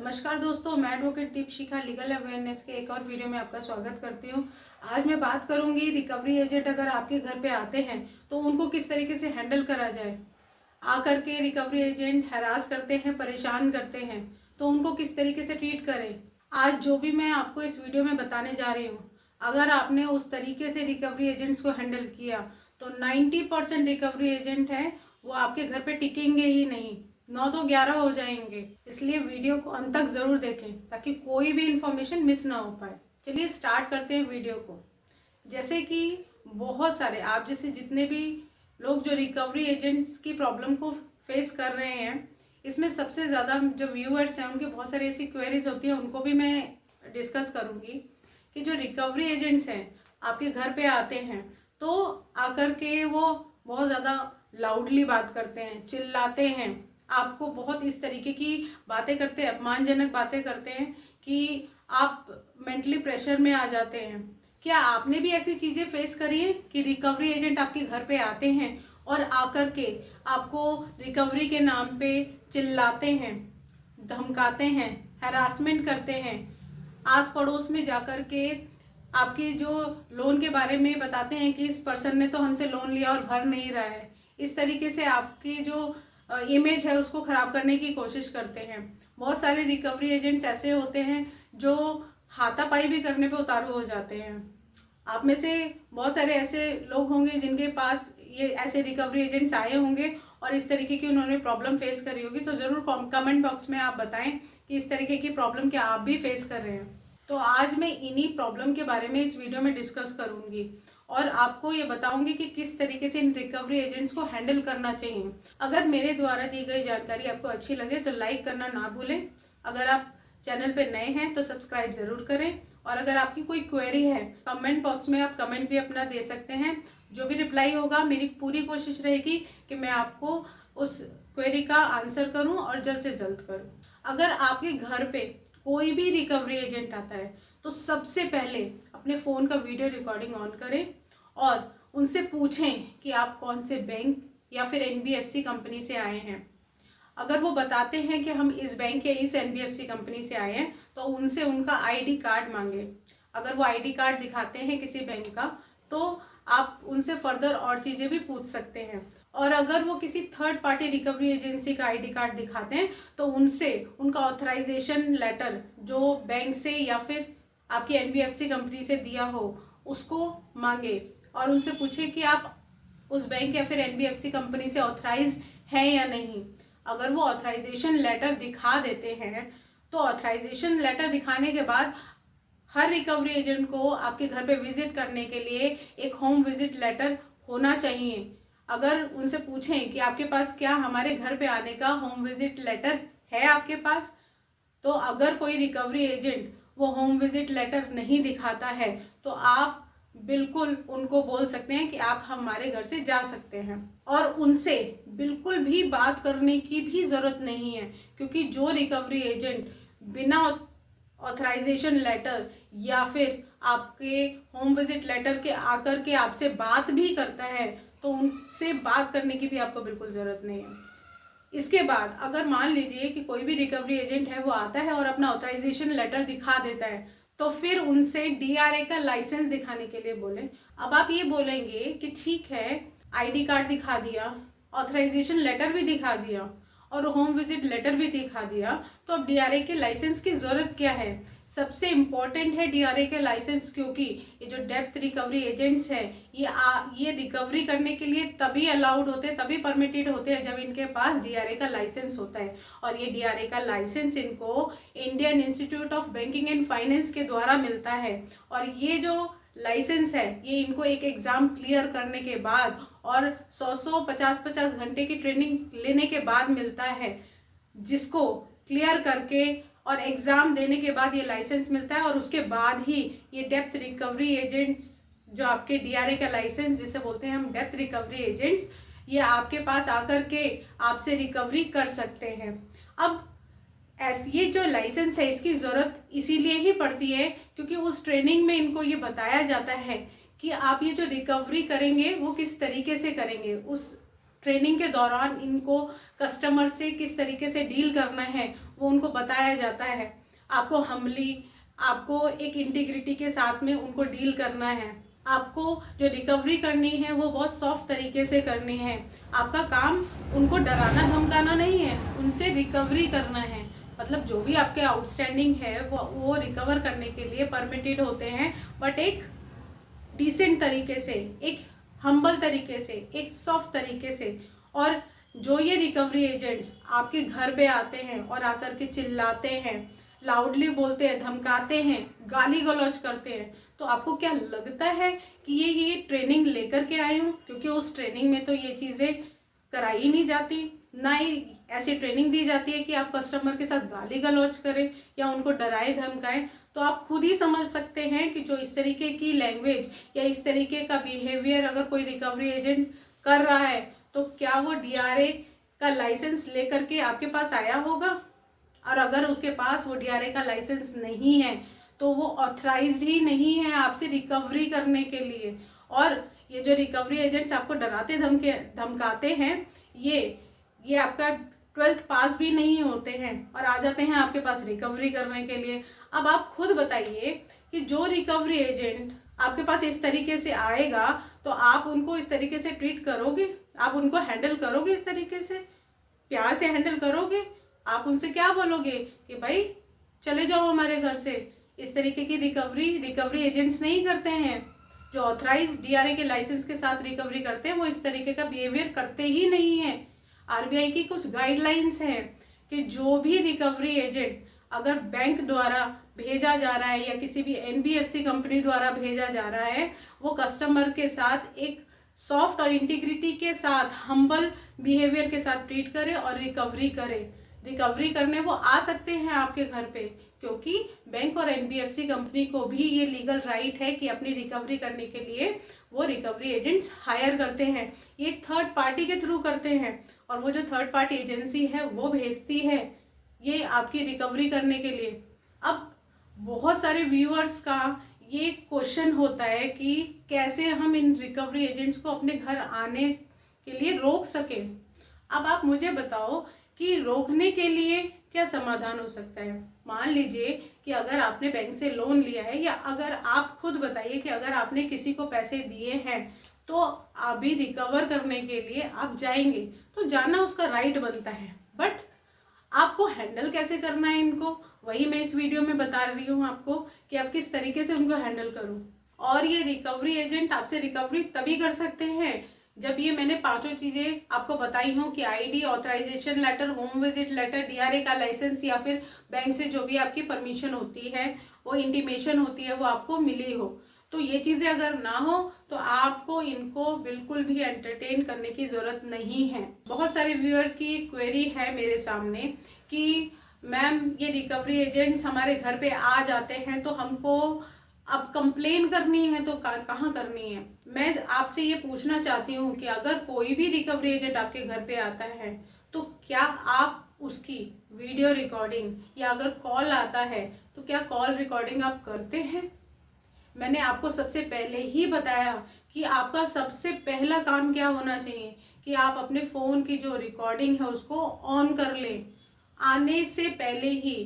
नमस्कार दोस्तों, मैं एडवोकेट दीपशिखा लीगल अवेयरनेस के एक और वीडियो में आपका स्वागत करती हूँ। आज मैं बात करूँगी रिकवरी एजेंट अगर आपके घर पे आते हैं तो उनको किस तरीके से हैंडल करा जाए। आकर के रिकवरी एजेंट हैरास करते हैं, परेशान करते हैं, तो उनको किस तरीके से ट्रीट करें। आज जो भी मैं आपको इस वीडियो में बताने जा रही हूँ, अगर आपने उस तरीके से रिकवरी एजेंट्स को हैंडल किया तो 90% रिकवरी एजेंट हैं वो आपके घर पे टिकेंगे ही नहीं, 9 तो 11 हो जाएंगे। इसलिए वीडियो को अंत तक जरूर देखें ताकि कोई भी इंफॉर्मेशन मिस ना हो पाए। चलिए स्टार्ट करते हैं वीडियो को। जैसे कि बहुत सारे आप जैसे जितने भी लोग जो रिकवरी एजेंट्स की प्रॉब्लम को फेस कर रहे हैं, इसमें सबसे ज़्यादा जो व्यूअर्स हैं उनकी बहुत सारी ऐसी क्वेरीज होती हैं, उनको भी मैं डिस्कस करूँगी कि जो रिकवरी एजेंट्स हैं आपके घर पे आते हैं तो आकर के वो बहुत ज़्यादा लाउडली बात करते हैं, चिल्लाते हैं, आपको बहुत इस तरीके की बातें करते हैं, अपमानजनक बातें करते हैं कि आप मेंटली प्रेशर में आ जाते हैं। क्या आपने भी ऐसी चीज़ें फेस करी हैं कि रिकवरी एजेंट आपके घर पे आते हैं और आकर के आपको रिकवरी के नाम पे चिल्लाते हैं, धमकाते हैं, हैरासमेंट करते हैं, आस पड़ोस में जाकर के आपके जो लोन के बारे में बताते हैं कि इस पर्सन ने तो हमसे लोन लिया और भर नहीं रहा है। इस तरीके से आपकी जो इमेज है उसको ख़राब करने की कोशिश करते हैं। बहुत सारे रिकवरी एजेंट्स ऐसे होते हैं जो हाथापाई भी करने पे उतारू हो जाते हैं। आप में से बहुत सारे ऐसे लोग होंगे जिनके पास ये ऐसे रिकवरी एजेंट्स आए होंगे और इस तरीके की उन्होंने प्रॉब्लम फेस करी होगी, तो ज़रूर कमेंट बॉक्स में आप बताएं कि इस तरीके की प्रॉब्लम क्या आप भी फेस कर रहे हैं। तो आज मैं इन्हीं प्रॉब्लम के बारे में इस वीडियो में डिस्कस करूंगी और आपको ये बताऊंगी कि किस तरीके से इन रिकवरी एजेंट्स को हैंडल करना चाहिए। अगर मेरे द्वारा दी गई जानकारी आपको अच्छी लगे तो लाइक करना ना भूलें। अगर आप चैनल पे नए हैं तो सब्सक्राइब ज़रूर करें और अगर आपकी कोई क्वेरी है कमेंट बॉक्स में आप कमेंट भी अपना दे सकते हैं। जो भी रिप्लाई होगा मेरी पूरी कोशिश रहेगी कि मैं आपको उस क्वेरी का आंसर करूं और जल्द से जल्द करूं। अगर आपके घर पे कोई भी रिकवरी एजेंट आता है तो सबसे पहले अपने फ़ोन का वीडियो रिकॉर्डिंग ऑन करें और उनसे पूछें कि आप कौन से बैंक या फिर एनबीएफसी कंपनी से आए हैं। अगर वो बताते हैं कि हम इस बैंक या इस एनबीएफसी कंपनी से आए हैं तो उनसे उनका आईडी कार्ड मांगे। अगर वो आईडी कार्ड दिखाते हैं किसी बैंक का तो आप उनसे फर्दर और चीज़ें भी पूछ सकते हैं। और अगर वो किसी थर्ड पार्टी रिकवरी एजेंसी का आईडी कार्ड दिखाते हैं तो उनसे उनका ऑथराइजेशन लेटर जो बैंक से या फिर आपकी एनबीएफसी कंपनी से दिया हो उसको मांगे और उनसे पूछे कि आप उस बैंक या फिर एनबीएफसी कंपनी से ऑथराइज हैं या नहीं। अगर वो ऑथराइजेशन लेटर दिखा देते हैं तो ऑथराइजेशन लेटर दिखाने के बाद हर रिकवरी एजेंट को आपके घर पे विजिट करने के लिए एक होम विजिट लेटर होना चाहिए। अगर उनसे पूछें कि आपके पास क्या हमारे घर पे आने का होम विजिट लेटर है आपके पास, तो अगर कोई रिकवरी एजेंट वो होम विजिट लेटर नहीं दिखाता है तो आप बिल्कुल उनको बोल सकते हैं कि आप हमारे घर से जा सकते हैं और उनसे बिल्कुल भी बात करने की भी ज़रूरत नहीं है, क्योंकि जो रिकवरी एजेंट बिना ऑथराइजेशन लेटर या फिर आपके होम विजिट लेटर के आकर के आपसे बात भी करता है तो उनसे बात करने की भी आपको बिल्कुल ज़रूरत नहीं है। इसके बाद अगर मान लीजिए कि कोई भी रिकवरी एजेंट है वो आता है और अपना ऑथराइजेशन लेटर दिखा देता है तो फिर उनसे डीआरए का लाइसेंस दिखाने के लिए बोलें। अब आप ये बोलेंगे कि ठीक है, आईडी कार्ड दिखा दिया, ऑथराइजेशन लेटर भी दिखा दिया और होम विजिट लेटर भी दिखा दिया, तो अब डीआरए के लाइसेंस की ज़रूरत क्या है। सबसे इम्पॉर्टेंट है डीआरए के लाइसेंस, क्योंकि ये जो डेप्थ रिकवरी एजेंट्स हैं ये रिकवरी करने के लिए तभी अलाउड होते हैं, तभी परमिटेड होते हैं जब इनके पास डीआरए का लाइसेंस होता है। और ये डीआरए का लाइसेंस इनको Indian institute of banking and finance के द्वारा मिलता है और ये जो लाइसेंस है ये इनको एक एग्ज़ाम क्लियर करने के बाद और 100 50 घंटे की ट्रेनिंग लेने के बाद मिलता है, जिसको क्लियर करके और एग्ज़ाम देने के बाद ये लाइसेंस मिलता है। और उसके बाद ही ये डेप्थ रिकवरी एजेंट्स जो आपके डीआरए का लाइसेंस जिसे बोलते हैं हम डेप्थ रिकवरी एजेंट्स, ये आपके पास आकर के आपसे रिकवरी कर सकते हैं। अब ये जो लाइसेंस है इसकी ज़रूरत इसीलिए ही पड़ती है क्योंकि उस ट्रेनिंग में इनको ये बताया जाता है कि आप ये जो रिकवरी करेंगे वो किस तरीके से करेंगे। उस ट्रेनिंग के दौरान इनको कस्टमर से किस तरीके से डील करना है वो उनको बताया जाता है। आपको हम्बली, आपको एक इंटीग्रिटी के साथ में उनको डील करना है। आपको जो रिकवरी करनी है वो बहुत सॉफ्ट तरीके से करनी है। आपका काम उनको डराना धमकाना नहीं है, उनसे रिकवरी करना है। मतलब जो भी आपके आउटस्टैंडिंग है वो रिकवर करने के लिए परमिटेड होते हैं, बट एक डिसेंट तरीके से, एक हम्बल तरीके से, एक सॉफ्ट तरीके से। और जो ये रिकवरी एजेंट्स आपके घर पे आते हैं और आकर के चिल्लाते हैं, लाउडली बोलते हैं, धमकाते हैं, गाली गलौज करते हैं, तो आपको क्या लगता है कि ये ट्रेनिंग लेकर के आए हों? क्योंकि उस ट्रेनिंग में तो ये चीज़ें कराई ही नहीं जाती, ना ही ऐसी ट्रेनिंग दी जाती है कि आप कस्टमर के साथ गाली गलौज करें या उनको डराए धमकाएं। तो आप खुद ही समझ सकते हैं कि जो इस तरीके की लैंग्वेज या इस तरीके का बिहेवियर अगर कोई रिकवरी एजेंट कर रहा है तो क्या वो DRA का लाइसेंस लेकर के आपके पास आया होगा? और अगर उसके पास वो DRA का लाइसेंस नहीं है तो वो ऑथराइज्ड ही नहीं है आपसे रिकवरी करने के लिए। और ये जो रिकवरी एजेंट्स आपको डराते धमकाते हैं, ये आपका 12th पास भी नहीं होते हैं और आ जाते हैं आपके पास रिकवरी करने के लिए। अब आप खुद बताइए कि जो रिकवरी एजेंट आपके पास इस तरीके से आएगा तो आप उनको इस तरीके से ट्रीट करोगे? आप उनको हैंडल करोगे? इस तरीके से प्यार से हैंडल करोगे? आप उनसे क्या बोलोगे कि भाई चले जाओ हमारे घर से? इस तरीके की रिकवरी एजेंट्स नहीं करते हैं। जो ऑथराइज DRA के लाइसेंस के साथ रिकवरी करते हैं वो इस तरीके का बिहेवियर करते ही नहीं है। RBI की कुछ गाइडलाइंस हैं कि जो भी रिकवरी एजेंट अगर बैंक द्वारा भेजा जा रहा है या किसी भी NBFC कंपनी द्वारा भेजा जा रहा है, वो कस्टमर के साथ एक सॉफ्ट और इंटीग्रिटी के साथ, हम्बल बिहेवियर के साथ ट्रीट करे और रिकवरी करे। रिकवरी करने वो आ सकते हैं आपके घर पे, क्योंकि बैंक और NBFC कंपनी को भी ये लीगल राइट है कि अपनी रिकवरी करने के लिए वो रिकवरी एजेंट्स हायर करते हैं। ये एक थर्ड पार्टी के थ्रू करते हैं और वो जो थर्ड पार्टी एजेंसी है वो भेजती है ये आपकी रिकवरी करने के लिए। अब बहुत सारे व्यूअर्स का ये क्वेश्चन होता है कि कैसे हम इन रिकवरी एजेंट्स को अपने घर आने के लिए रोक सकें। अब आप मुझे बताओ कि रोकने के लिए क्या समाधान हो सकता है? मान लीजिए कि अगर आपने बैंक से लोन लिया है, या अगर आप खुद बताइए कि अगर आपने किसी को पैसे दिए हैं तो अभी रिकवर करने के लिए आप जाएंगे, तो जाना उसका राइट बनता है, बट आपको हैंडल कैसे करना है इनको, वही मैं इस वीडियो में बता रही हूँ आपको कि आप किस तरीके से उनको हैंडल करूँ। और ये रिकवरी एजेंट आपसे रिकवरी तभी कर सकते हैं जब ये मैंने पांचों चीज़ें आपको बताई हूँ कि ID, authorisation letter, home visit letter, DRA का लाइसेंस या फिर बैंक से जो भी आपकी परमिशन होती है, वो इंटीमेशन होती है, वो आपको मिली हो। तो ये चीज़ें अगर ना हो तो आपको इनको बिल्कुल भी एंटरटेन करने की ज़रूरत नहीं है। बहुत सारे व्यूअर्स की क्वेरी है मेरे सामने कि मैम ये रिकवरी एजेंट्स हमारे घर पे आ जाते हैं तो हमको अब कंप्लेन करनी है तो कहाँ करनी है? मैं आपसे ये पूछना चाहती हूँ कि अगर कोई भी रिकवरी एजेंट आपके घर पे आता है तो क्या आप उसकी वीडियो रिकॉर्डिंग, या अगर कॉल आता है तो क्या कॉल रिकॉर्डिंग आप करते हैं? मैंने आपको सबसे पहले ही बताया कि आपका सबसे पहला काम क्या होना चाहिए कि आप अपने फ़ोन की जो रिकॉर्डिंग है उसको ऑन कर लें। आने से पहले ही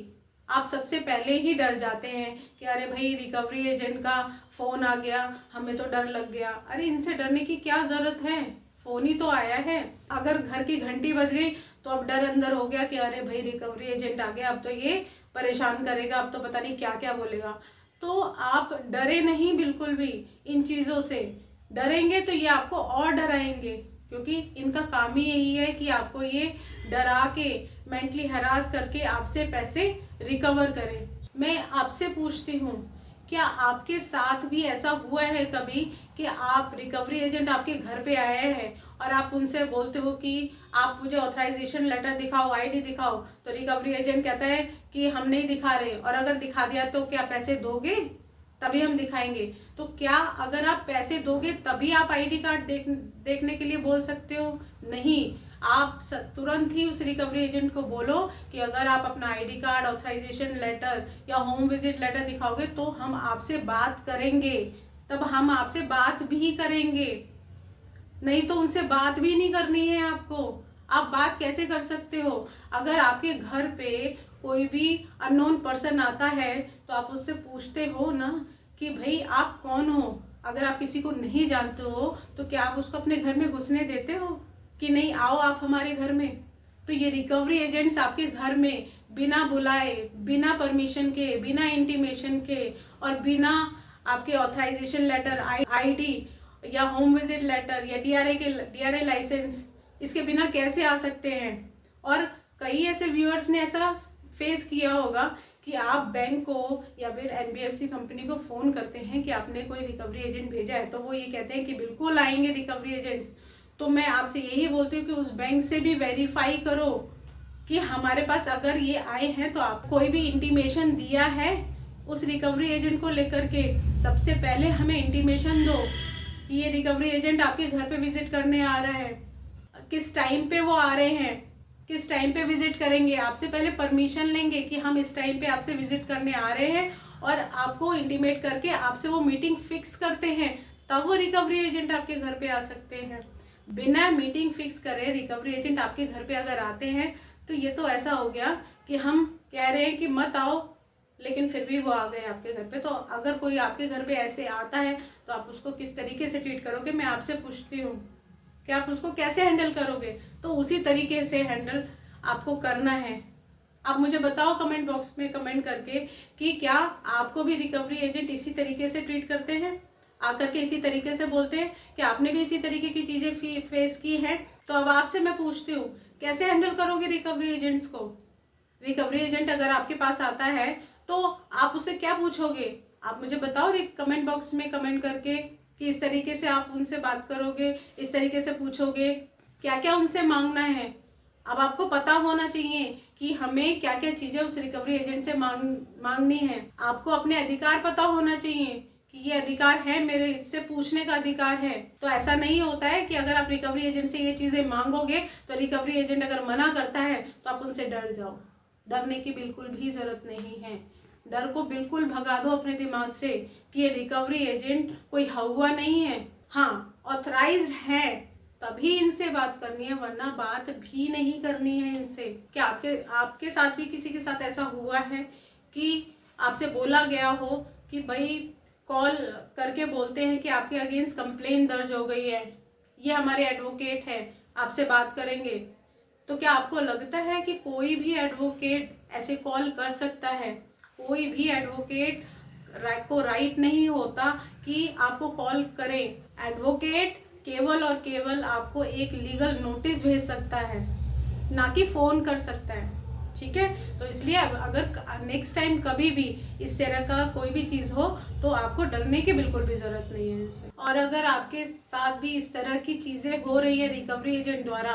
आप सबसे पहले ही डर जाते हैं कि अरे भाई रिकवरी एजेंट का फ़ोन आ गया, हमें तो डर लग गया। अरे इनसे डरने की क्या ज़रूरत है? फ़ोन ही तो आया है। अगर घर की घंटी बज गई तो अब डर अंदर हो गया कि अरे भाई रिकवरी एजेंट आ गया, अब तो ये परेशान करेगा, अब तो पता नहीं क्या क्या बोलेगा। तो आप डरे नहीं बिल्कुल भी इन चीज़ों से। डरेंगे तो ये आपको और डराएंगे, क्योंकि इनका काम ही यही है कि आपको ये डरा के, मेंटली हरास करके आपसे पैसे रिकवर करें। मैं आपसे पूछती हूँ, क्या आपके साथ भी ऐसा हुआ है कभी कि आप रिकवरी एजेंट आपके घर पे आए हैं और आप उनसे बोलते हो कि आप मुझे ऑथराइजेशन लेटर दिखाओ, ID दिखाओ, तो रिकवरी एजेंट कहता है कि हम नहीं दिखा रहे, और अगर दिखा दिया तो क्या पैसे दोगे? तभी हम दिखाएंगे। तो क्या अगर आप पैसे दोगे तभी आप ID कार्ड देखने के लिए बोल सकते हो? नहीं, आप तुरंत ही उस रिकवरी एजेंट को बोलो कि अगर आप अपना ID कार्ड, ऑथराइजेशन लेटर या होम विजिट लेटर दिखाओगे तो हम आपसे बात करेंगे, तब हम आपसे बात भी करेंगे। नहीं तो उनसे बात भी नहीं करनी है आपको। आप बात कैसे कर सकते हो? अगर आपके घर पे कोई भी अननोन पर्सन आता है तो आप उससे पूछते हो ना कि भाई आप कौन हो। अगर आप किसी को नहीं जानते हो तो क्या आप उसको अपने घर में घुसने देते हो कि नहीं आओ आप हमारे घर में? तो ये रिकवरी एजेंट्स आपके घर में बिना बुलाए, बिना परमिशन के, बिना इंटीमेशन के और बिना आपके ऑथराइजेशन लेटर, आईडी या होम विजिट लेटर या डीआरए लाइसेंस, इसके बिना कैसे आ सकते हैं? और कई ऐसे व्यूअर्स ने ऐसा फेस किया होगा कि आप बैंक को या फिर एनबीएफसी कंपनी को फ़ोन करते हैं कि आपने कोई रिकवरी एजेंट भेजा है, तो वो ये कहते हैं कि बिल्कुल आएंगे रिकवरी एजेंट्स। तो मैं आपसे यही बोलती हूँ कि उस बैंक से भी वेरीफाई करो कि हमारे पास अगर ये आए हैं तो आप कोई भी इंटीमेशन दिया है उस रिकवरी एजेंट को लेकर के। सबसे पहले हमें इंटीमेशन दो कि ये रिकवरी एजेंट आपके घर पे विजिट करने आ रहा है, किस टाइम पे वो आ रहे हैं, किस टाइम पे विजिट करेंगे। आपसे पहले परमिशन लेंगे कि हम इस टाइम पे आपसे विजिट करने आ रहे हैं और आपको इंटीमेट करके आपसे वो मीटिंग फिक्स करते हैं, तब वो रिकवरी एजेंट आपके घर पे आ सकते हैं। बिना मीटिंग फिक्स करे रिकवरी एजेंट आपके घर पे अगर आते हैं तो ये तो ऐसा हो गया कि हम कह रहे हैं कि मत आओ, लेकिन फिर भी वो आ गए आपके घर पे। तो अगर कोई आपके घर पे ऐसे आता है तो आप उसको किस तरीके से ट्रीट करोगे, मैं आपसे पूछती हूँ कि आप उसको कैसे हैंडल करोगे? तो उसी तरीके से हैंडल आपको करना है। आप मुझे बताओ कमेंट बॉक्स में कमेंट करके कि क्या आपको भी रिकवरी एजेंट इसी तरीके से ट्रीट करते हैं, आकर के इसी तरीके से बोलते हैं कि आपने भी इसी तरीके की चीज़ें फेस की हैं? तो अब आपसे मैं पूछती हूँ, कैसे हैंडल करोगे रिकवरी एजेंट्स को? रिकवरी एजेंट अगर आपके पास आता है तो आप उससे क्या पूछोगे? आप मुझे बताओ कमेंट बॉक्स में कमेंट करके कि इस तरीके से आप उनसे बात करोगे, इस तरीके से पूछोगे, क्या क्या उनसे मांगना है। अब आपको पता होना चाहिए कि हमें क्या क्या चीज़ें उस रिकवरी एजेंट से मांगनी है। आपको अपने अधिकार पता होना चाहिए कि ये अधिकार है मेरे, इससे पूछने का अधिकार है। तो ऐसा नहीं होता है कि अगर आप रिकवरी एजेंट से ये चीज़ें मांगोगे तो रिकवरी एजेंट अगर मना करता है तो आप उनसे डर जाओ। डरने की बिल्कुल भी ज़रूरत नहीं है। डर को बिल्कुल भगा दो अपने दिमाग से कि ये रिकवरी एजेंट कोई हुआ नहीं है। हाँ, ऑथराइज्ड है तभी इनसे बात करनी है, वरना बात भी नहीं करनी है इनसे। क्या आपके साथ भी किसी के साथ ऐसा हुआ है कि आपसे बोला गया हो कि भाई कॉल करके बोलते हैं कि आपके अगेंस्ट कंप्लेन दर्ज हो गई है, ये हमारे एडवोकेट है, आपसे बात करेंगे? तो क्या आपको लगता है कि कोई भी एडवोकेट ऐसे कॉल कर सकता है? कोई भी एडवोकेट को राइट नहीं होता कि आपको कॉल करें। एडवोकेट केवल और केवल आपको एक लीगल नोटिस भेज सकता है, ना कि फ़ोन कर सकता है। ठीक है, तो इसलिए अगर नेक्स्ट टाइम कभी भी इस तरह का कोई भी चीज़ हो तो आपको डरने की बिल्कुल भी ज़रूरत नहीं है इनसे। और अगर आपके साथ भी इस तरह की चीज़ें हो रही है रिकवरी एजेंट द्वारा,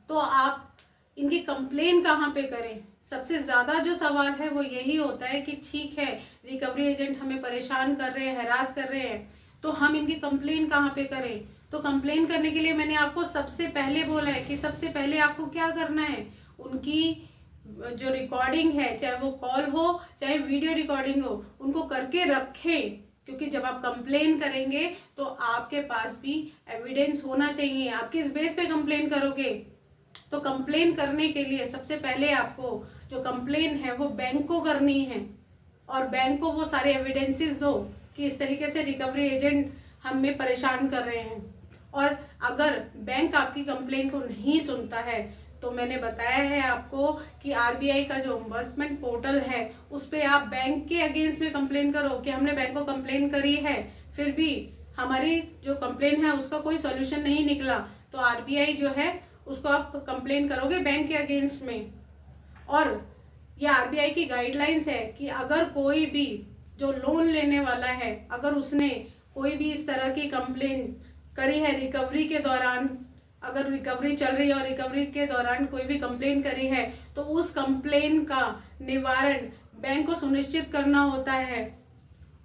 तो आप इनकी कंप्लेन कहाँ पे करें? सबसे ज़्यादा जो सवाल है वो यही होता है कि ठीक है रिकवरी एजेंट हमें परेशान कर रहे हैं, हैरास कर रहे हैं, तो हम इनकी कंप्लेन कहाँ पे करें? तो कंप्लेन करने के लिए मैंने आपको सबसे पहले बोला है कि सबसे पहले आपको क्या करना है, उनकी जो रिकॉर्डिंग है, चाहे वो कॉल हो चाहे वीडियो रिकॉर्डिंग हो, उनको करके रखें। क्योंकि जब आप कंप्लेन करेंगे तो आपके पास भी एविडेंस होना चाहिए। आप किस बेस पे कंप्लेन करोगे? तो कंप्लेन करने के लिए सबसे पहले आपको जो कंप्लेन है वो बैंक को करनी है और बैंक को वो सारे एविडेंसेस दो कि इस तरीके से रिकवरी एजेंट हमें परेशान कर रहे हैं। और अगर बैंक आपकी कंप्लेन को नहीं सुनता है तो मैंने बताया है आपको कि आरबीआई का जो ओम्बड्समैन पोर्टल है उस पर आप बैंक के अगेंस्ट में कंप्लेन करो कि हमने बैंक को कंप्लेन करी है, फिर भी हमारी जो कंप्लेन है उसका कोई सॉल्यूशन नहीं निकला, तो आरबीआई जो है उसको आप कंप्लेन करोगे बैंक के अगेंस्ट में। और ये आरबीआई की गाइडलाइंस है कि अगर कोई भी जो लोन लेने वाला है, अगर उसने कोई भी इस तरह की कंप्लेन करी है रिकवरी के दौरान, अगर रिकवरी चल रही है और रिकवरी के दौरान कोई भी कंप्लेन करी है, तो उस कंप्लेन का निवारण बैंक को सुनिश्चित करना होता है।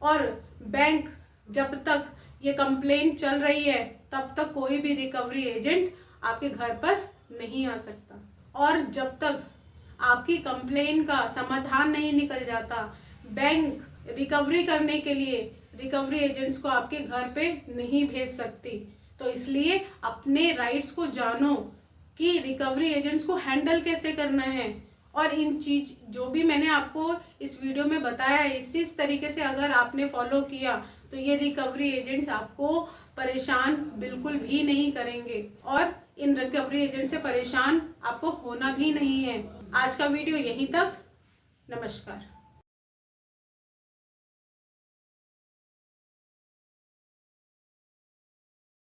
और बैंक जब तक ये कंप्लेन चल रही है तब तक कोई भी रिकवरी एजेंट आपके घर पर नहीं आ सकता। और जब तक आपकी कंप्लेन का समाधान नहीं निकल जाता, बैंक रिकवरी करने के लिए रिकवरी एजेंट्स को आपके घर पे नहीं भेज सकती। तो इसलिए अपने राइट्स को जानो कि रिकवरी एजेंट्स को हैंडल कैसे करना है। और इन चीज जो भी मैंने आपको इस वीडियो में बताया है, इसी तरीके से अगर आपने फॉलो किया तो ये रिकवरी एजेंट्स आपको परेशान बिल्कुल भी नहीं करेंगे और इन रिकवरी एजेंट से परेशान आपको होना भी नहीं है। आज का वीडियो यहीं तक। नमस्कार।